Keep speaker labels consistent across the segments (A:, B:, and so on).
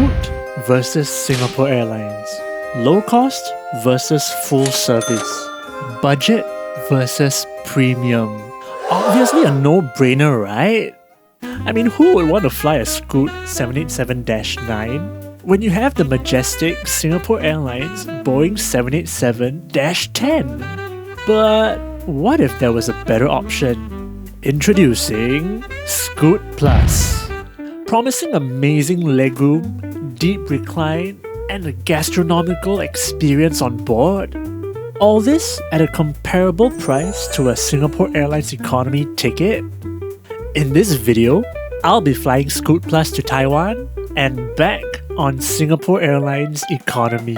A: Scoot versus Singapore Airlines. Low cost versus full service. Budget versus premium. Obviously a no-brainer, right? I mean, who would want to fly a Scoot 787-9 when you have the majestic Singapore Airlines Boeing 787-10? But what if there was a better option? Introducing ScootPlus. Promising amazing legroom, deep recline, and a gastronomical experience on board. All this at a comparable price to a Singapore Airlines economy ticket. In this video, I'll be flying ScootPlus to Taiwan and back on Singapore Airlines economy,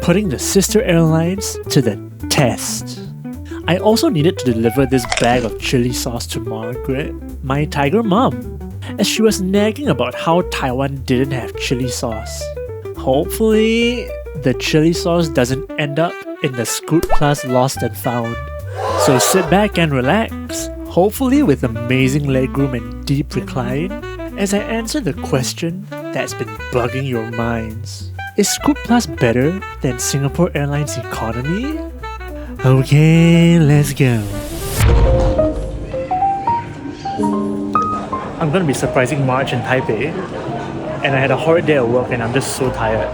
A: putting the sister airlines to the test. I also needed to deliver this bag of chili sauce to Margaret, my tiger mom, as she was nagging about how Taiwan didn't have chili sauce. Hopefully, the chili sauce doesn't end up in the ScootPlus lost and found. So sit back and relax, hopefully with amazing legroom and deep recline, as I answer the question that's been bugging your minds. Is ScootPlus better than Singapore Airlines economy? Okay, let's go. I'm gonna be surprising March in Taipei, and I had a horrid day at work and I'm just so tired.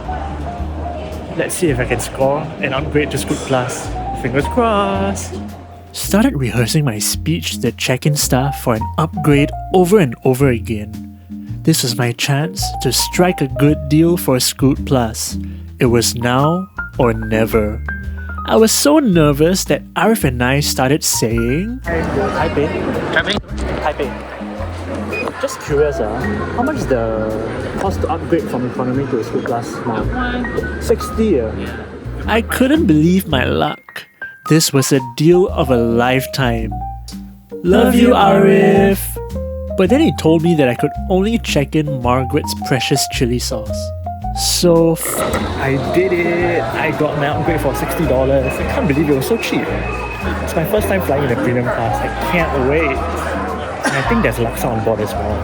A: Let's see if I can score and upgrade to ScootPlus. Fingers crossed! Started rehearsing my speech to the check-in staff for an upgrade over and over again. This was my chance to strike a good deal for ScootPlus. It was now or never. I was so nervous that Arif and I started saying, Taipei. Just curious, how much is the cost to upgrade from economy to ScootPlus now? 60. Yeah. I couldn't believe my luck. This was a deal of a lifetime. Love you, Arif! But then he told me that I could only check in Margaret's precious chili sauce. So, I did it! I got my upgrade for $60. I can't believe it was so cheap. It's my first time flying in a premium class. I can't wait. And I think there's laksa on board as well.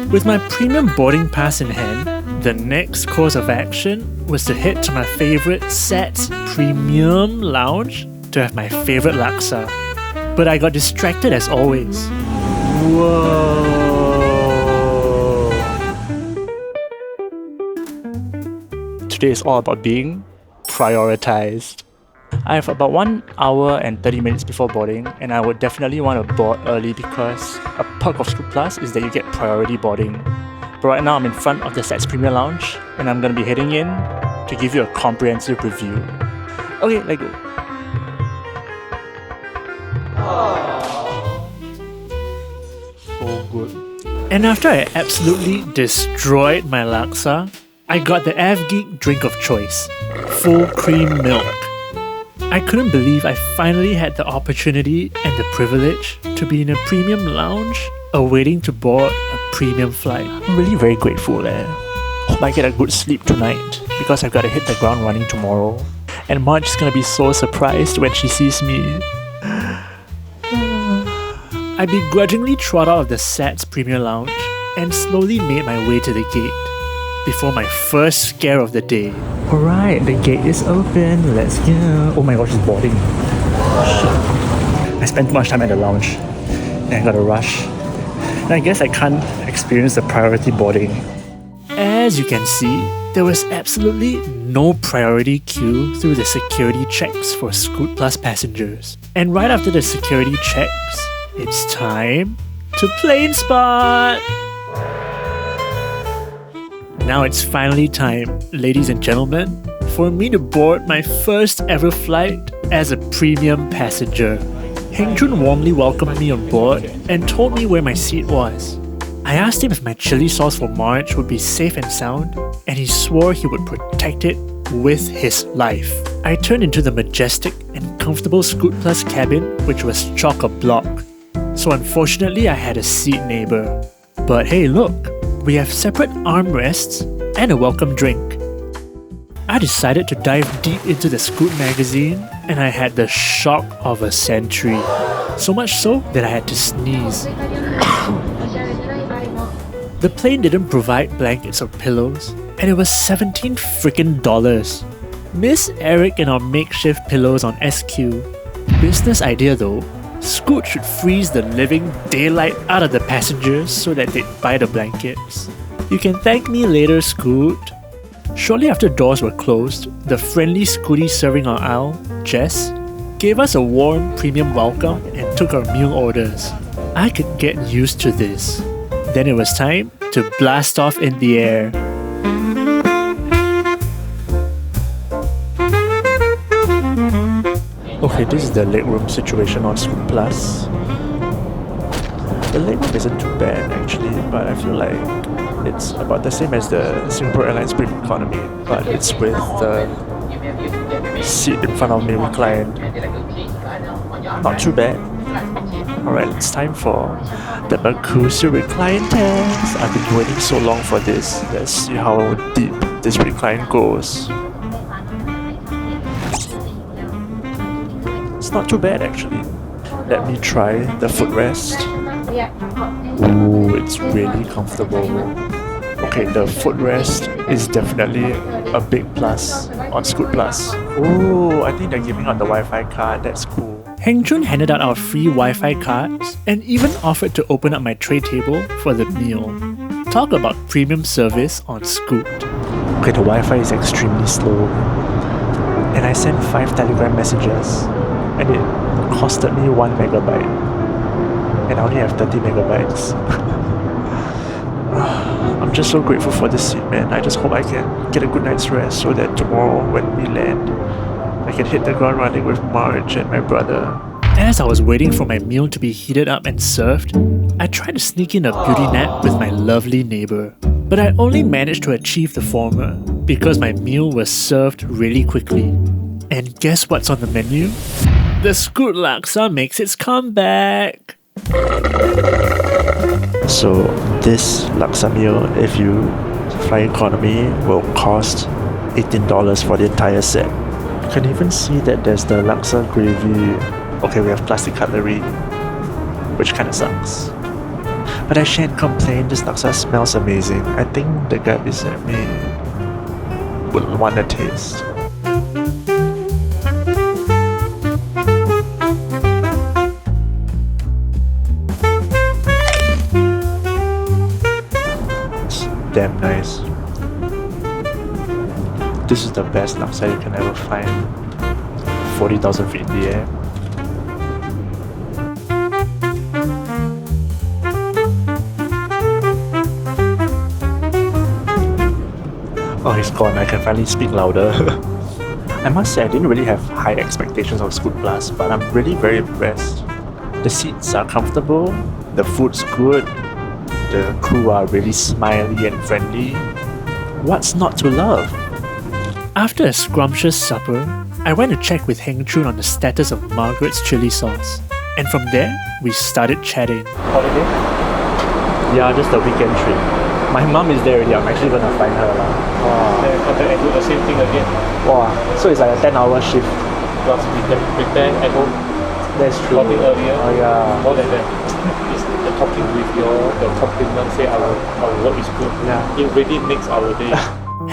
A: With my premium boarding pass in hand, the next course of action was to head to my favourite SATS Premium Lounge to have my favourite laksa. But I got distracted as always. Whoa! Today is all about being prioritized. I have about 1 hour and 30 minutes before boarding, and I would definitely want to board early because a perk of ScootPlus is that you get priority boarding. But right now I'm in front of the SATS Premier Lounge, and I'm going to be heading in to give you a comprehensive review. Okay, let's go. So good. And after I absolutely destroyed my laksa, I got the AvGeek drink of choice, full cream milk. I couldn't believe I finally had the opportunity and the privilege to be in a premium lounge awaiting to board a premium flight. I'm really very grateful. Hope I get a good sleep tonight because I've got to hit the ground running tomorrow. And Marge is gonna be so surprised when she sees me. I begrudgingly trot out of the SATS Premier Lounge and slowly made my way to the gate before my first scare of the day. Alright, the gate is open, let's go. Oh my gosh, it's boarding. Shit. I spent too much time at the lounge and I gotta rush. And I guess I can't experience the priority boarding. As you can see, there was absolutely no priority queue through the security checks for ScootPlus passengers. And right after the security checks, it's time to plane spot! Now it's finally time, ladies and gentlemen, for me to board my first ever flight as a premium passenger. Heng Chun warmly welcomed me on board and told me where my seat was. I asked him if my chili sauce for March would be safe and sound, and he swore he would protect it with his life. I turned into the majestic and comfortable ScootPlus cabin, which was chock-a-block. So unfortunately I had a seat neighbour. But hey look, we have separate armrests and a welcome drink. I decided to dive deep into the Scoot magazine and I had the shock of a century. So much so that I had to sneeze. The plane didn't provide blankets or pillows, and it was $17 freaking. Miss Eric and our makeshift pillows on SQ. Business idea though, Scoot should freeze the living daylight out of the passengers so that they'd buy the blankets. You can thank me later, Scoot. Shortly after doors were closed, the friendly Scooty serving our aisle, Jess, gave us a warm premium welcome and took our meal orders. I could get used to this. Then it was time to blast off in the air. Okay, this is the legroom situation on ScootPlus. The legroom isn't too bad actually, but I feel like it's about the same as the Singapore Airlines Premium Economy, but it's with the seat in front of me reclined. Not too bad. Alright, it's time for the MEKUSIU recline test. I've been waiting so long for this. Let's see how deep this recline goes. It's not too bad actually. Let me try the footrest. Ooh, it's really comfortable. Okay, the footrest is definitely a big plus on ScootPlus. Ooh, I think they're giving out the Wi-Fi card. That's cool. Heng Chun handed out our free Wi-Fi cards and even offered to open up my tray table for the meal. Talk about premium service on Scoot. Okay, the Wi-Fi is extremely slow. And I sent 5 Telegram messages and it costed me 1 megabyte. And I only have 30 megabytes. I'm just so grateful for this seat, man. I just hope I can get a good night's rest so that tomorrow when we land, I can hit the ground running with Marge and my brother. As I was waiting for my meal to be heated up and served, I tried to sneak in a beauty nap with my lovely neighbour. But I only managed to achieve the former because my meal was served really quickly. And guess what's on the menu? The Scoot Laksa makes its comeback! So this laksa meal, if you fly economy, will cost $18 for the entire set. You can even see that there's the laksa gravy. Okay, we have plastic cutlery, which kinda sucks. But I shan't complain, this laksa smells amazing. I think the guy beside me would want to taste. Damn nice. This is the best laksa you can ever find. 40,000 feet in the air. Oh, he's gone. I can finally speak louder. I must say I didn't really have high expectations of ScootPlus, but I'm really very impressed. The seats are comfortable, the food's good, the crew are really smiley and friendly. What's not to love? After a scrumptious supper, I went to check with Heng Chun on the status of Margaret's chili sauce. And from there, we started chatting. Holiday? Yeah, just a weekend trip. My mum is there already. I'm actually gonna find her.
B: Then contact and do the same thing again.
A: Wow, so it's like a 10-hour shift.
B: Plus we can prepare at home.
A: That's true.
B: Talking earlier.
A: Oh yeah.
B: More than that. It's the talking with your compliment, say our work is good.
A: Yeah.
B: It really makes our day.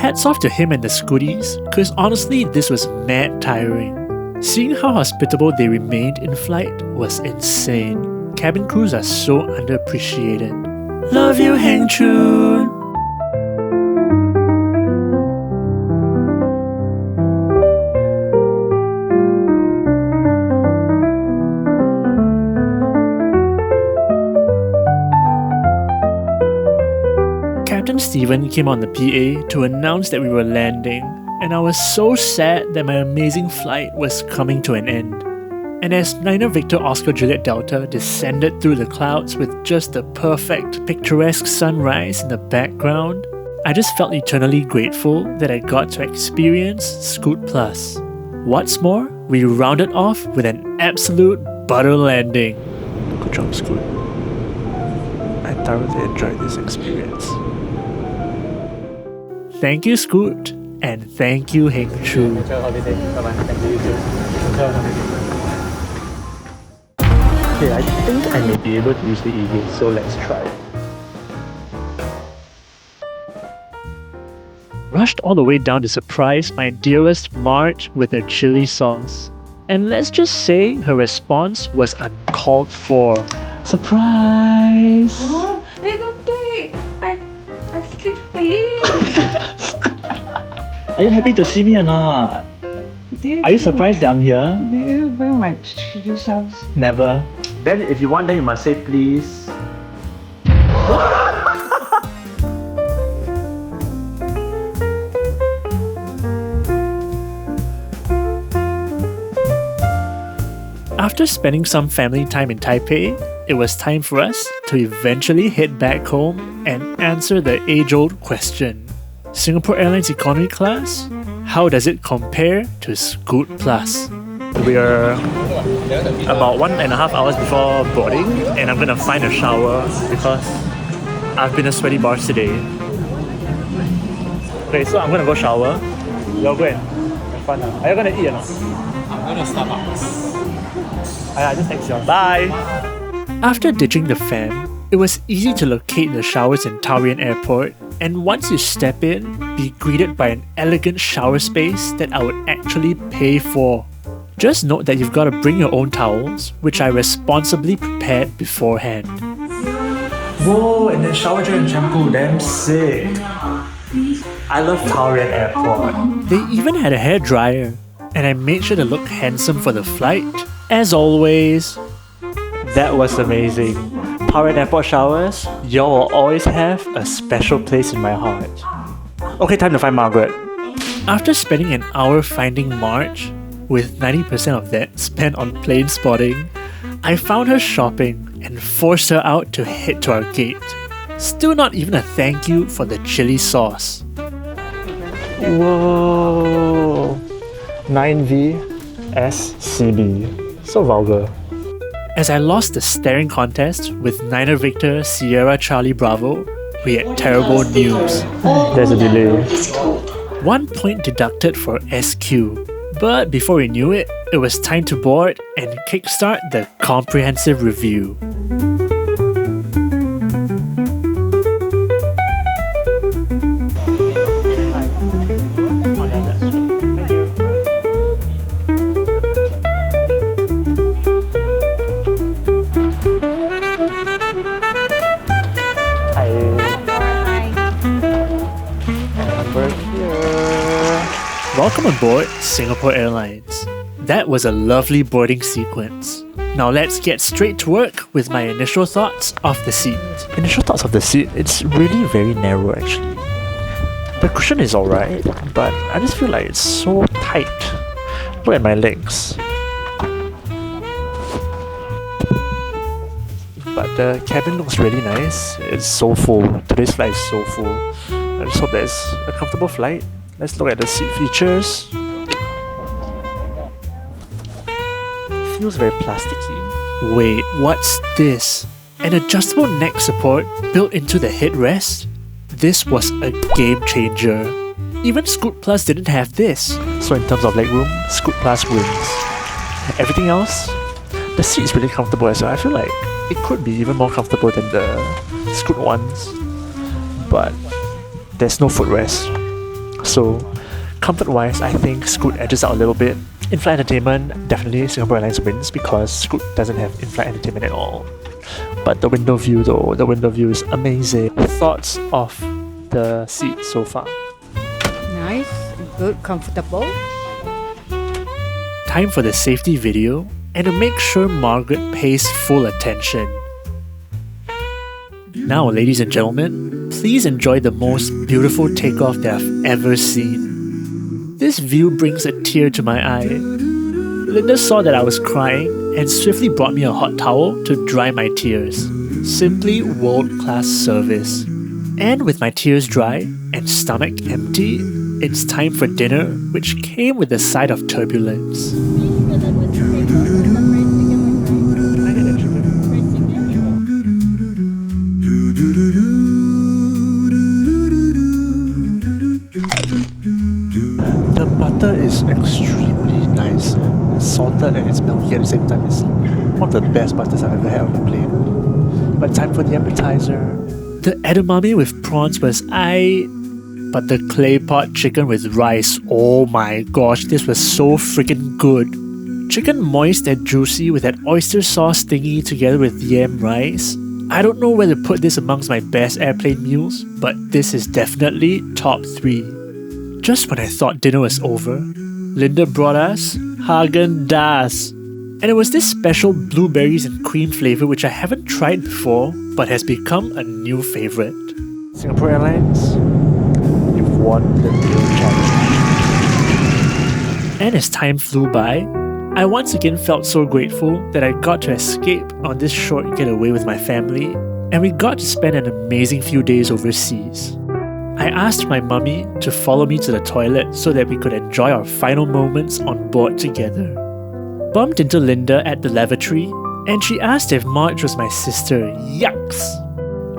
A: Hats off to him and the Scooties, cause honestly this was mad tiring. Seeing how hospitable they remained in flight was insane. Cabin crews are so underappreciated. Love you, Heng Chun! Captain Stephen came on the PA to announce that we were landing, and I was so sad that my amazing flight was coming to an end. And as Niner Victor Oscar Juliet Delta descended through the clouds with just the perfect picturesque sunrise in the background, I just felt eternally grateful that I got to experience ScootPlus. What's more, we rounded off with an absolute butter landing. Good job, Scoot. I thoroughly enjoyed this experience. Thank you, Scoot, and thank you, Heng Chun.
B: Enjoy holiday. Bye-bye. Thank you, you too. Enjoy holiday.
A: Okay, I think I may be able to use the e-gate, so let's try. rushed all the way down to surprise my dearest Marge with her chili sauce. And let's just say her response was uncalled for. Surprise!
C: Oh, I don't think I'm sleeping.
A: Are you happy to see me or not? Are you surprised that I'm here?
C: Do you bring my chili sauce?
A: Never. Then if you want, then you must say please. After spending some family time in Taipei, it was time for us to eventually head back home and answer the age-old question. Singapore Airlines economy class? How does it compare to ScootPlus? We are about 1.5 hours before boarding, and I'm gonna find a shower because I've been a sweaty barge today. Okay, so I'm gonna go shower. You'll go and have fun. Are you gonna eat or not?
B: I'm going to Starbucks.
A: I just text you. Bye! After ditching the fam, it was easy to locate the showers in Taoyuan Airport, and once you step in, be greeted by an elegant shower space that I would actually pay for. Just note that you've got to bring your own towels, which I responsibly prepared beforehand. Whoa, and then shower gel and shampoo, damn sick. I love Taoyuan Airport. They even had a hair dryer, and I made sure to look handsome for the flight. As always, that was amazing. Taoyuan Airport showers, y'all will always have a special place in my heart. Okay, time to find Margaret. After spending an hour finding Marge, with 90% of that spent on plane spotting, I found her shopping and forced her out to head to our gate. Still not even a thank you for the chili sauce. Whoa! 9VSCB. So vulgar. As I lost the staring contest with Niner Victor Sierra Charlie Bravo, we had terrible news. There's a delay. 1 point deducted for SQ. But before we knew it, it was time to board and kickstart the comprehensive review. Welcome aboard Singapore Airlines. That was a lovely boarding sequence. Now let's get straight to work with my initial thoughts of the seat. Initial thoughts of the seat, it's really very narrow actually. The cushion is alright, but I just feel like it's so tight. Look at my legs. But the cabin looks really nice. It's so full. Today's flight is so full. I just hope that it's a comfortable flight. Let's look at the seat features. Feels very plasticky. Wait, what's this? An adjustable neck support built into the headrest? This was a game changer. Even ScootPlus didn't have this. So in terms of legroom, ScootPlus wins. Everything else, the seat is really comfortable as well. I feel like it could be even more comfortable than the Scoot ones. But there's no footrest. So, comfort-wise, I think Scoot edges out a little bit. In-flight entertainment, definitely Singapore Airlines wins because Scoot doesn't have in-flight entertainment at all. But the window view though, the window view is amazing. Thoughts of the seat so far?
C: Nice, good, comfortable.
A: Time for the safety video, and to make sure Margaret pays full attention. Now, ladies and gentlemen, please enjoy the most beautiful takeoff that I've ever seen. This view brings a tear to my eye. Linda saw that I was crying and swiftly brought me a hot towel to dry my tears. Simply world-class service. And with my tears dry and stomach empty, it's time for dinner, which came with a side of turbulence. The butter is extremely nice, salted and it's milky at the same time. It's one of the best butters I've ever had on a plane. But time for the appetizer. The edamame with prawns was But the clay pot chicken with rice, oh my gosh, this was so freaking good. Chicken moist and juicy with that oyster sauce thingy together with yam rice. I don't know where to put this amongst my best airplane meals, but this is definitely top 3. Just when I thought dinner was over, Linda brought us Häagen-Dazs. And it was this special blueberries and cream flavor which I haven't tried before, but has become a new favorite. Singapore Airlines, you've won the meal challenge. And as time flew by, I once again felt so grateful that I got to escape on this short getaway with my family, and we got to spend an amazing few days overseas. I asked my mummy to follow me to the toilet so that we could enjoy our final moments on board together. Bumped into Linda at the lavatory, and she asked if Marge was my sister. Yucks!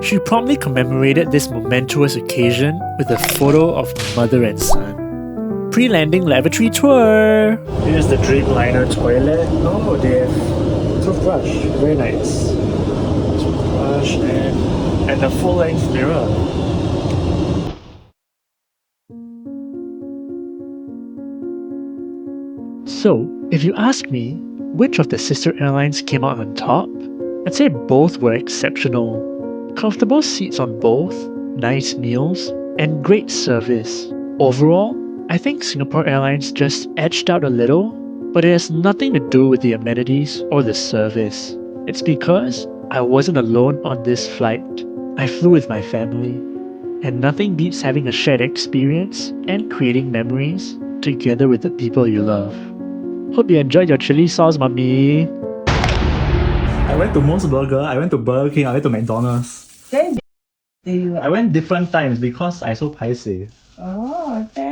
A: She promptly commemorated this momentous occasion with a photo of mother and son. Pre-landing lavatory tour! Here's the Dreamliner toilet. Oh, they have toothbrush. Very nice. Toothbrush and a full-length mirror. So, if you ask me, which of the sister airlines came out on top? I'd say both were exceptional. Comfortable seats on both, nice meals, and great service. Overall, I think Singapore Airlines just edged out a little, but it has nothing to do with the amenities or the service. It's because I wasn't alone on this flight. I flew with my family, and nothing beats having a shared experience and creating memories together with the people you love. Hope you enjoyed your chili sauce, Mummy.
D: I went to Moss Burger, I went to Burger King, I went to McDonald's.
C: Then they
D: I went different times because I so paiseh.
C: oh, then